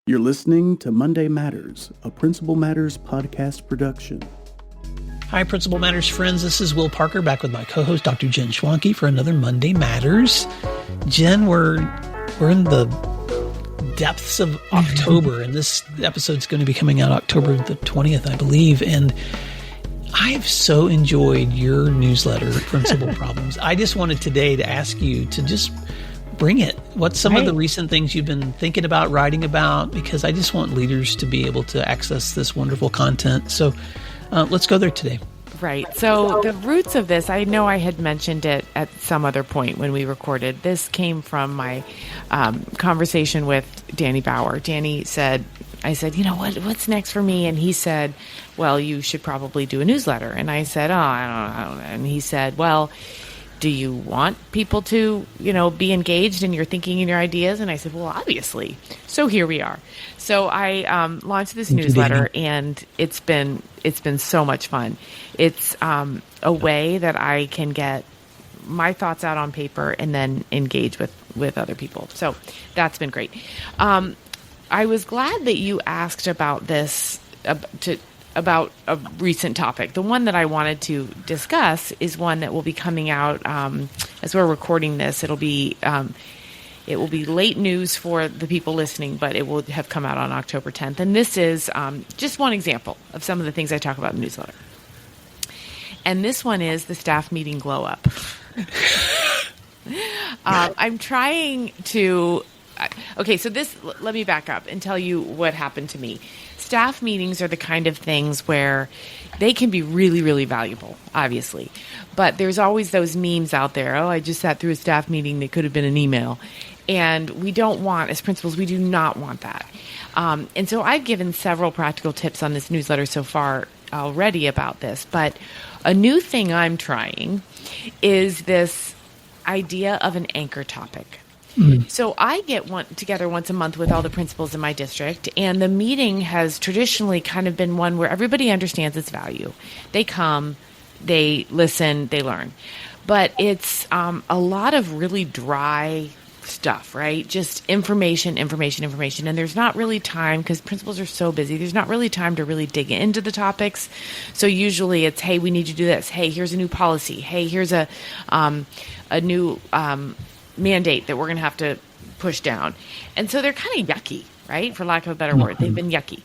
You're listening to Monday Matters, a Principal Matters podcast production. Hi, Principal Matters friends. This is Will Parker back with my co-host, Dr. Jen Schwanke, for another Monday Matters. Jen, we're in the depths of October, and this episode's going to be coming out October the 20th, I believe. And I've so enjoyed your newsletter, Principal Problems. I just wanted today to ask you to just bring it. What's some of the recent things you've been thinking about, writing about? Because I just want leaders to be able to access this wonderful content. So let's go there today. Right. So the roots of this, I know I had mentioned it at some other point when we recorded. This came from my conversation with Danny Bauer. Danny said, I said, you know, what's next for me? And he said, well, you should probably do a newsletter. And I said, I don't know. And he said, well, do you want people to, be engaged in your thinking and your ideas? And I said, well, obviously. So here we are. So I launched this newsletter, and it's been so much fun. It's a way that I can get my thoughts out on paper and then engage with other people. So that's been great. I was glad that you asked about this, about a recent topic. The one that I wanted to discuss is one that will be coming out as we're recording this. It will be late news for the people listening, but it will have come out on October 10th. And this is just one example of some of the things I talk about in the newsletter. And this one is the staff meeting glow up. I'm trying to... Okay, so let me back up and tell you what happened to me. Staff meetings are the kind of things where they can be really, really valuable, obviously. But there's always those memes out there. Oh, I just sat through a staff meeting that could have been an email. And we don't want, as principals, we do not want that. And so I've given several practical tips on this newsletter so far already about this. But a new thing I'm trying is this idea of an anchor topic. So I get together once a month with all the principals in my district, and the meeting has traditionally kind of been one where everybody understands its value. They come, they listen, they learn. But it's a lot of really dry stuff, right? Just information. And there's not really time, because principals are so busy, there's not really time to really dig into the topics. So usually it's, hey, we need to do this. Hey, here's a new policy. Hey, here's a new mandate that we're going to have to push down. And so they're kind of yucky, right? For lack of a better word, they've been yucky.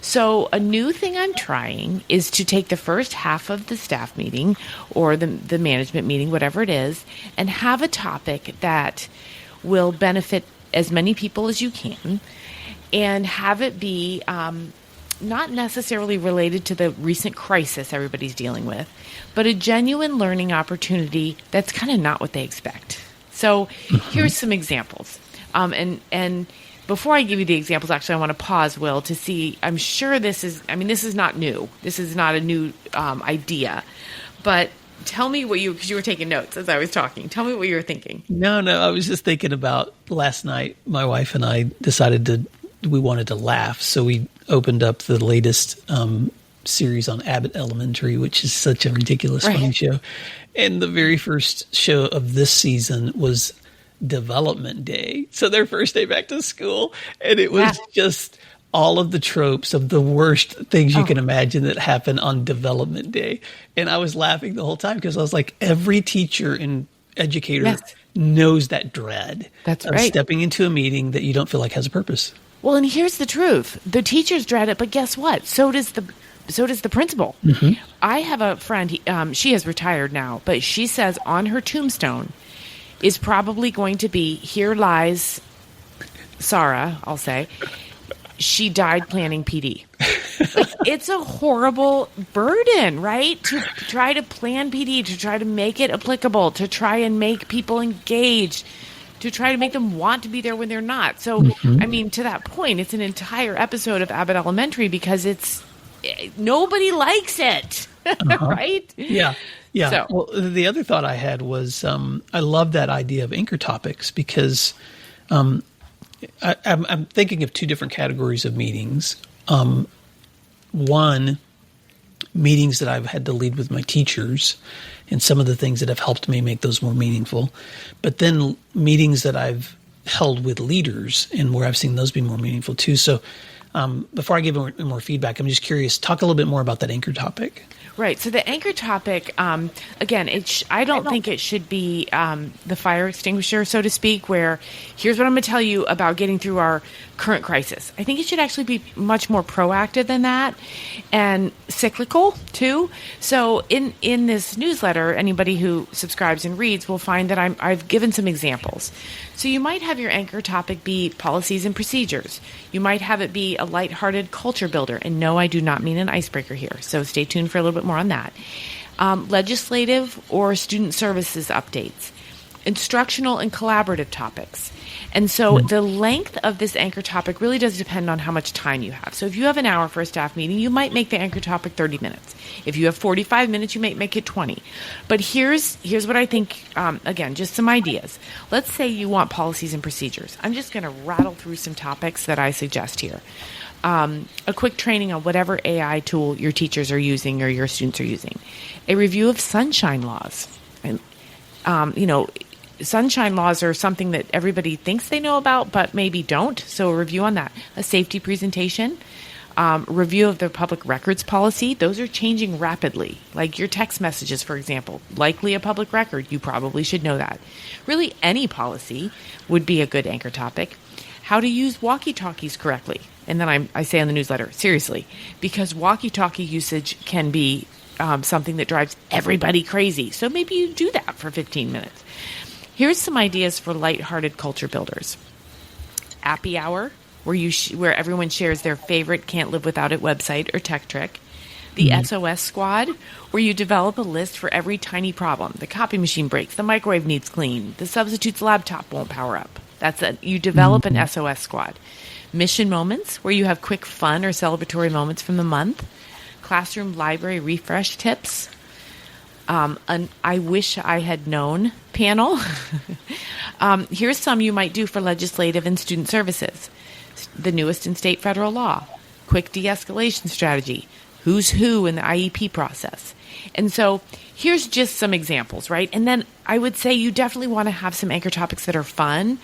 So a new thing I'm trying is to take the first half of the staff meeting or the management meeting, whatever it is, and have a topic that will benefit as many people as you can, and have it be not necessarily related to the recent crisis everybody's dealing with, but a genuine learning opportunity that's kind of not what they expect. So here's some examples. And before I give you the examples, actually, I want to pause, Will, to see, I'm sure this is not new. This is not a new idea. But tell me because you were taking notes as I was talking. Tell me what you were thinking. No, I was just thinking about last night, my wife and I decided we wanted to laugh. So we opened up the latest series on Abbott Elementary, which is such a ridiculous funny show. And the very first show of this season was Development Day. So their first day back to school. And it was just all of the tropes of the worst things you can imagine that happen on Development Day. And I was laughing the whole time because I was like, every teacher and educator knows that dread of stepping into a meeting that you don't feel like has a purpose. Well, and here's the truth. The teachers dread it, but guess what? So does the principal. I have a friend, she has retired now, but she says on her tombstone is probably going to be, here lies Sarah, I'll say, she died planning PD. It's a horrible burden, right? To try to plan PD, to try to make it applicable, to try and make people engaged, to try to make them want to be there when they're not. So, to that point, it's an entire episode of Abbott Elementary because nobody likes it, right? Yeah. So. Well, the other thought I had was I love that idea of anchor topics because I'm thinking of two different categories of meetings. One, meetings that I've had to lead with my teachers and some of the things that have helped me make those more meaningful. But then meetings that I've held with leaders, and where I've seen those be more meaningful too. So before I give more feedback, I'm just curious, talk a little bit more about that anchor topic. Right. So the anchor topic, again, I don't think it should be the fire extinguisher, so to speak, where here's what I'm going to tell you about getting through our current crisis. I think it should actually be much more proactive than that and cyclical too. So in this newsletter, anybody who subscribes and reads will find that I've given some examples. So you might have your anchor topic be policies and procedures. You might have it be a lighthearted culture builder. And no, I do not mean an icebreaker here. So stay tuned for a little bit more on that. Legislative or student services updates, instructional and collaborative topics. And so the length of this anchor topic really does depend on how much time you have. So if you have an hour for a staff meeting, you might make the anchor topic 30 minutes. If you have 45 minutes, you might make it 20. But here's what I think, again, just some ideas. Let's say you want policies and procedures. I'm just going to rattle through some topics that I suggest here. A quick training on whatever AI tool your teachers are using or your students are using. A review of sunshine laws. And, sunshine laws are something that everybody thinks they know about, but maybe don't. So a review on that. A safety presentation, review of the public records policy. Those are changing rapidly. Like your text messages, for example, likely a public record. You probably should know that. Really, any policy would be a good anchor topic. How to use walkie-talkies correctly. And then I say on the newsletter, seriously, because walkie-talkie usage can be something that drives everybody crazy. So maybe you do that for 15 minutes. Here's some ideas for lighthearted culture builders. Appy Hour, where everyone shares their favorite can't live without it website or tech trick. The SOS Squad, where you develop a list for every tiny problem. The copy machine breaks, the microwave needs clean, the substitute's laptop won't power up. That's it. You develop an SOS Squad. Mission Moments, where you have quick fun or celebratory moments from the month. Classroom library refresh tips. An I wish I had known panel. Here's some you might do for legislative and student services. The newest in state federal law. Quick de-escalation strategy. Who's who in the IEP process. And so here's just some examples, right? And then I would say you definitely want to have some anchor topics that are fun.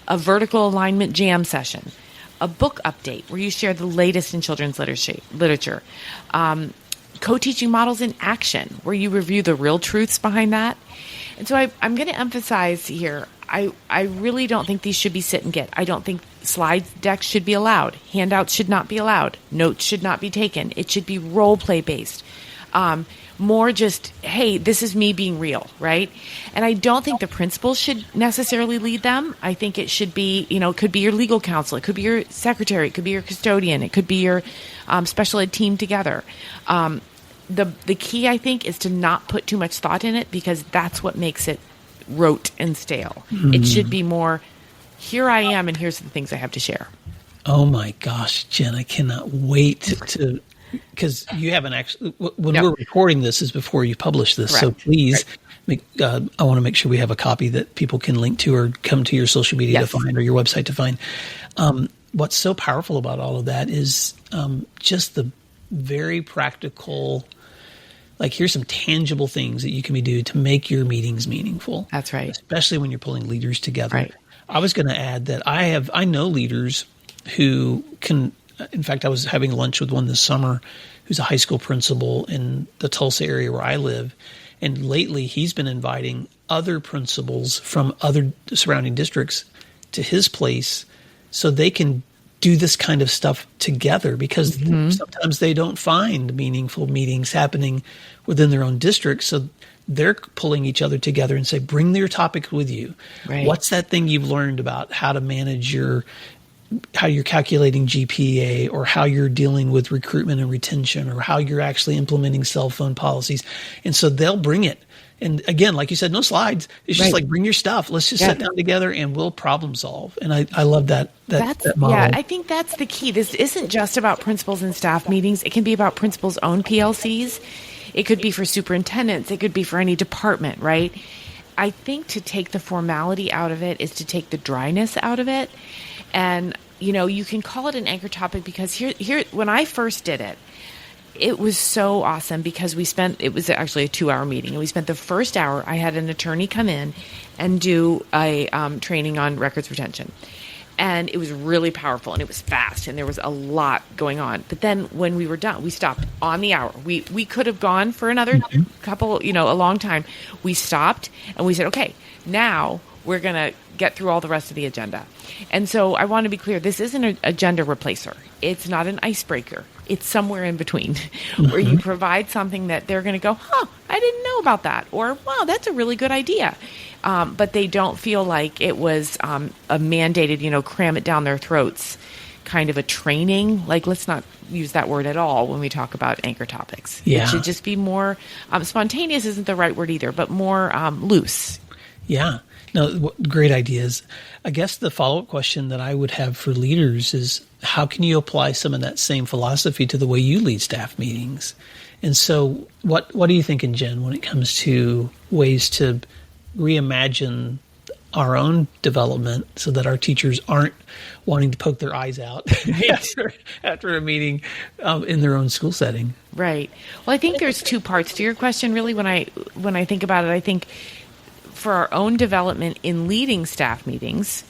A vertical alignment jam session. A book update where you share the latest in children's literature. Co-teaching models in action, where you review the real truths behind that. And so I'm going to emphasize here, I really don't think these should be sit and get. I don't think slide decks should be allowed. Handouts should not be allowed. Notes should not be taken. It should be role play based. More just, hey, this is me being real, right? And I don't think the principals should necessarily lead them. I think it should be, it could be your legal counsel. It could be your secretary. It could be your custodian. It could be your special ed team together. The key, I think, is to not put too much thought in it, because that's what makes it rote and stale. It should be more, here I am, and here's the things I have to share. Oh my gosh, Jen, I cannot wait to because you haven't actually, when we're recording this is before you publish this. Correct. So please, I want to make sure we have a copy that people can link to or come to your social media to find, or your website to find. What's so powerful about all of that is just the very practical, like here's some tangible things that you can do to make your meetings meaningful. That's right. Especially when you're pulling leaders together. Right. I was going to add that I know leaders who can. In fact, I was having lunch with one this summer who's a high school principal in the Tulsa area where I live. And lately he's been inviting other principals from other surrounding districts to his place so they can do this kind of stuff together, because sometimes they don't find meaningful meetings happening within their own district. So they're pulling each other together and say, bring your topic with you. Right. What's that thing you've learned about how to manage how you're calculating GPA, or how you're dealing with recruitment and retention, or how you're actually implementing cell phone policies. And so they'll bring it. And again, like you said, no slides. It's just like, bring your stuff. Let's just sit down together and we'll problem solve. And I love that model. Yeah, I think that's the key. This isn't just about principals and staff meetings. It can be about principals' own PLCs. It could be for superintendents. It could be for any department, right? I think to take the formality out of it is to take the dryness out of it. And, you can call it an anchor topic, because here when I first did it, It was so awesome because it was actually a 2-hour meeting, and we spent the first hour, I had an attorney come in and do a training on records retention. And it was really powerful, and it was fast, and there was a lot going on. But then when we were done, we stopped on the hour. We could have gone for another couple, a long time. We stopped, and we said, okay, now we're going to get through all the rest of the agenda. And so I want to be clear, this isn't an agenda replacer. It's not an icebreaker. It's somewhere in between where you provide something that they're going to go, I didn't know about that. Or, wow, that's a really good idea. But they don't feel like it was a mandated, cram it down their throats kind of a training. Like, let's not use that word at all when we talk about anchor topics. Yeah. It should just be more spontaneous isn't the right word either, but more loose. Yeah. No, great ideas. I guess the follow-up question that I would have for leaders is, how can you apply some of that same philosophy to the way you lead staff meetings? And so what are you thinking, Jen, when it comes to ways to reimagine our own development so that our teachers aren't wanting to poke their eyes out after a meeting in their own school setting? Right. Well, I think there's two parts to your question, really. When I think about it, I think for our own development in leading staff meetings,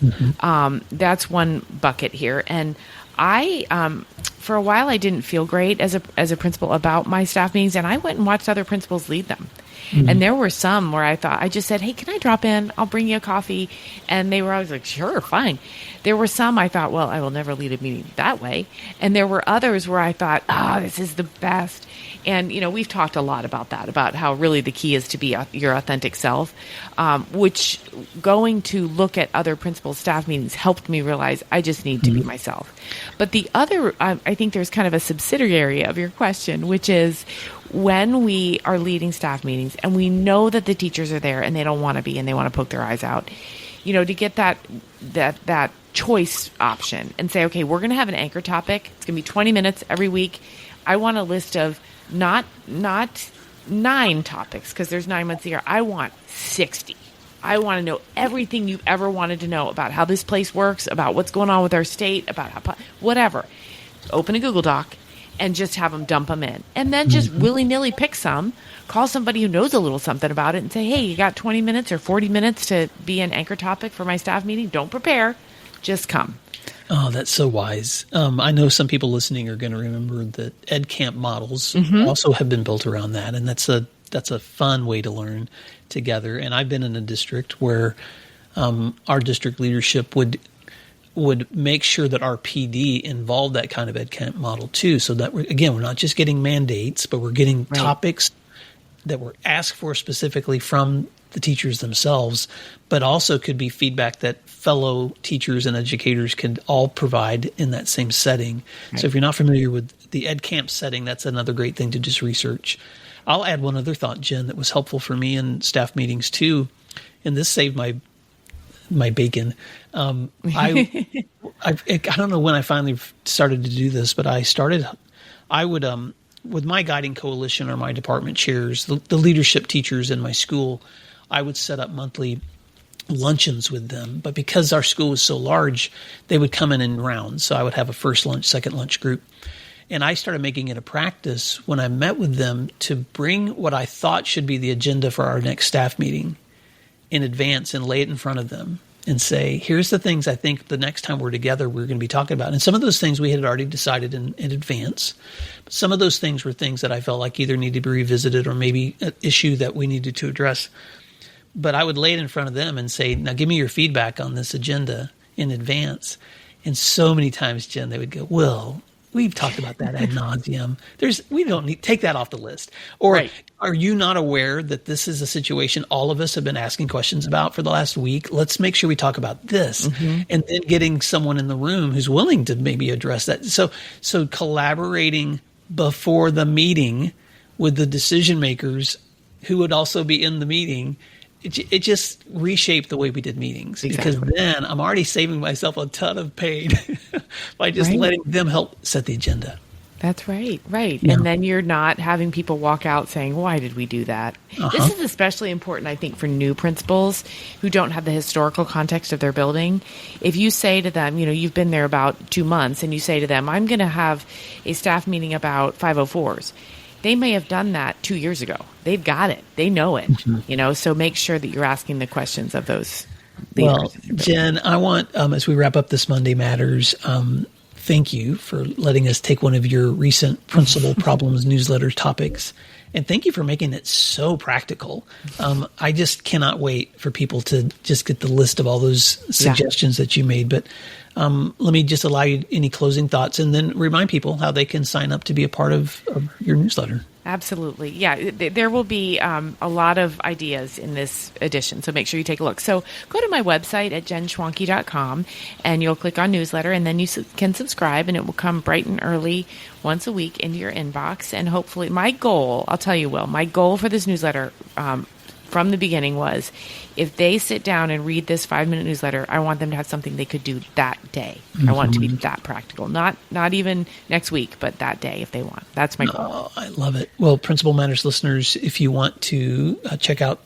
that's one bucket here. And I, for a while, I didn't feel great as a principal about my staff meetings, and I went and watched other principals lead them. And there were some where I just said, hey, can I drop in? I'll bring you a coffee. And they were always like, sure, fine. There were some I thought, well, I will never lead a meeting that way. And there were others where I thought, this is the best. And, we've talked a lot about that, about how really the key is to be your authentic self, which going to look at other principals' staff meetings helped me realize I just need to be myself. But the other, I think there's kind of a subsidiary of your question, which is when we are leading staff meetings and we know that the teachers are there and they don't want to be and they want to poke their eyes out, to get that choice option and say, okay, we're going to have an anchor topic. It's going to be 20 minutes every week. I want a list of not 9 topics because there's 9 months a year. I want 60. I want to know everything you've ever wanted to know about how this place works, about what's going on with our state, about whatever. Open a Google Doc and just have them dump them in. And then just willy-nilly pick some, call somebody who knows a little something about it and say, hey, you got 20 minutes or 40 minutes to be an anchor topic for my staff meeting? Don't prepare. Just come. Oh, that's so wise. I know some people listening are going to remember that Ed Camp models also have been built around that, and that's a fun way to learn together. And I've been in a district where our district leadership would make sure that our PD involved that kind of Ed Camp model too, so that we're not just getting mandates, but we're getting topics that were asked for specifically from the teachers themselves, but also could be feedback that fellow teachers and educators could all provide in that same setting. Right. So if you're not familiar with the Ed Camp setting, that's another great thing to just research. I'll add one other thought, Jen, that was helpful for me in staff meetings too, and this saved my bacon. I don't know when I finally started to do this, but I would with my guiding coalition or my department chairs, the leadership teachers in my school, I would set up monthly luncheons with them. But because our school was so large, they would come in rounds. So I would have a first lunch, second lunch group. And I started making it a practice when I met with them to bring what I thought should be the agenda for our next staff meeting in advance and lay it in front of them and say, here's the things I think the next time we're together we're going to be talking about. And some of those things we had already decided in advance. But some of those things were things that I felt like either needed to be revisited or maybe an issue that we needed to address. But I would lay it in front of them and say, now give me your feedback on this agenda in advance. And so many times, Jen, they would go, well, we've talked about that ad nauseum. We don't need take that off the list. Or Are you not aware that this is a situation all of us have been asking questions about for the last week? Let's make sure we talk about this. And then getting someone in the room who's willing to maybe address that. So collaborating before the meeting with the decision makers who would also be in the meeting, it just reshaped the way we did meetings. Because then I'm already saving myself a ton of pain by just letting them help set the agenda. That's right. Right. Yeah. And then you're not having people walk out saying, why did we do that? This is especially important, I think, for new principals who don't have the historical context of their building. If you say to them, you've been there about 2 months and you say to them, I'm going to have a staff meeting about 504s. They may have done that 2 years ago. They've got it. They know it, so make sure that you're asking the questions of those leaders. Well, Jen, I want, as we wrap up this Monday Matters, thank you for letting us take one of your recent Principal Problems newsletter topics. And thank you for making it so practical. I just cannot wait for people to just get the list of all those suggestions that you made. But let me just allow you any closing thoughts and then remind people how they can sign up to be a part of your newsletter. Absolutely. Yeah, there will be a lot of ideas in this edition, so make sure you take a look. So go to my website at jenschwanke.com, and you'll click on newsletter, and then you can subscribe, and it will come bright and early once a week into your inbox. And hopefully, my goal, I'll tell you, Will, my goal for this newsletter from the beginning was if they sit down and read this 5-minute newsletter, I want them to have something they could do that day. I want it to be that practical, not even next week, but that day if they want. That's my goal. Oh, I love it. Well, Principal Matters listeners, if you want to check out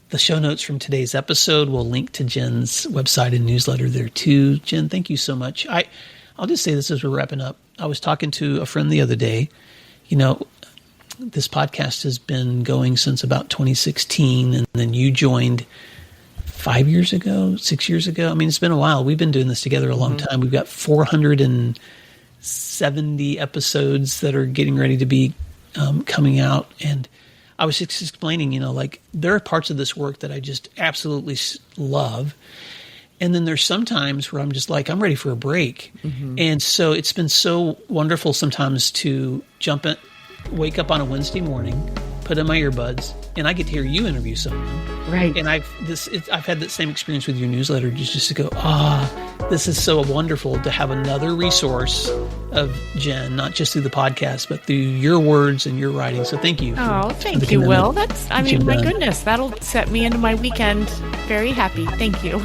the show notes from today's episode, we'll link to Jen's website and newsletter there too. Jen, thank you so much. I'll just say this as we're wrapping up. I was talking to a friend the other day. This podcast has been going since about 2016, and then you joined 5 years ago, 6 years ago. I mean, it's been a while. We've been doing this together a long time. We've got 470 episodes that are getting ready to be coming out. And I was just explaining, there are parts of this work that I just absolutely love. And then there's some times where I'm just like, I'm ready for a break. And so it's been so wonderful sometimes to wake up on a Wednesday morning, put in my earbuds, and I get to hear you interview someone. Right. And I've had that same experience with your newsletter, just to go, this is so wonderful to have another resource of Jen, not just through the podcast, but through your words and your writing. So thank you. Thank you, Will. My goodness, that'll set me into my weekend very happy. Thank you.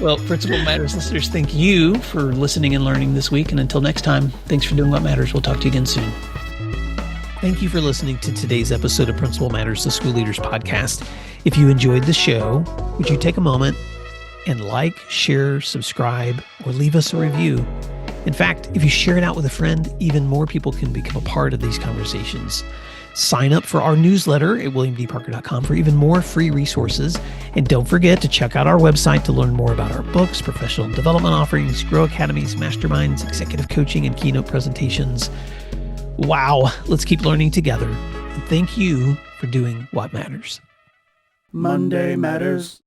Well, Principal Matters listeners, thank you for listening and learning this week. And until next time, thanks for doing what matters. We'll talk to you again soon. Thank you for listening to today's episode of Principal Matters, the School Leaders Podcast. If you enjoyed the show, would you take a moment and like, share, subscribe, or leave us a review? In fact, if you share it out with a friend, even more people can become a part of these conversations. Sign up for our newsletter at williamdparker.com for even more free resources. And don't forget to check out our website to learn more about our books, professional development offerings, Grow Academies, masterminds, executive coaching, and keynote presentations. Wow, let's keep learning together. And thank you for doing what matters. Monday Matters.